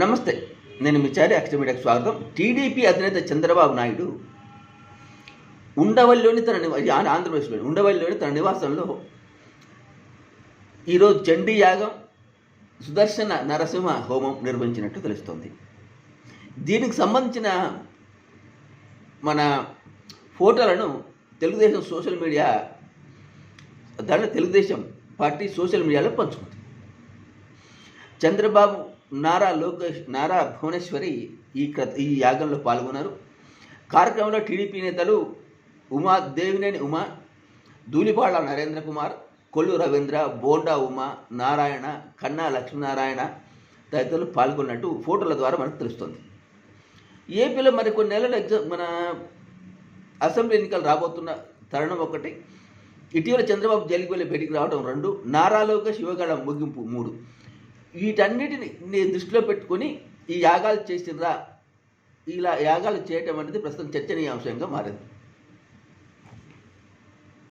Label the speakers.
Speaker 1: నమస్తే, నేను మీ చారి అక్షర మీడియాకు స్వాగతం. టీడీపీ అధినేత చంద్రబాబు నాయుడు ఉండవల్లిలోని ఆంధ్రప్రదేశ్లోని ఉండవల్లిలోని తన నివాసంలో ఈరోజు చండీ యాగం, సుదర్శన నరసింహ హోమం నిర్వహించినట్టు తెలుస్తోంది. దీనికి సంబంధించిన మన ఫోటోలను Telugu Desam social media Telugu Desam party social మీడియాలో పంచుకుంది. చంద్రబాబు, నారా లోకేష్, నారా భువనేశ్వరి ఈ యాగంలో పాల్గొన్నారు. కార్యక్రమంలో టీడీపీ నేతలు దేవినేని ఉమా, ధూళిపాళ నరేంద్ర కుమార్, కొల్లు రవీంద్ర, బోండా ఉమా, నారాయణ, కన్నా లక్ష్మీనారాయణ తదితరులు పాల్గొన్నట్టు ఫోటోల ద్వారా మనకు తెలుస్తుంది. ఏపీలో మరికొన్ని నెలలు మన అసెంబ్లీ ఎన్నికలు రాబోతున్న తరుణం ఒకటి, ఇటీవల చంద్రబాబు జైలుకి వెళ్ళి బయటికి రావడం 2, నారా లోకేష్ యువగళ ముగింపు 3. వీటన్నిటిని దృష్టిలో పెట్టుకొని ఈ యాగాలు చేసిర్రా, ఇలా యాగాలు చేయటం అనేది ప్రస్తుతం చర్చనీయాంశంగా మారింది.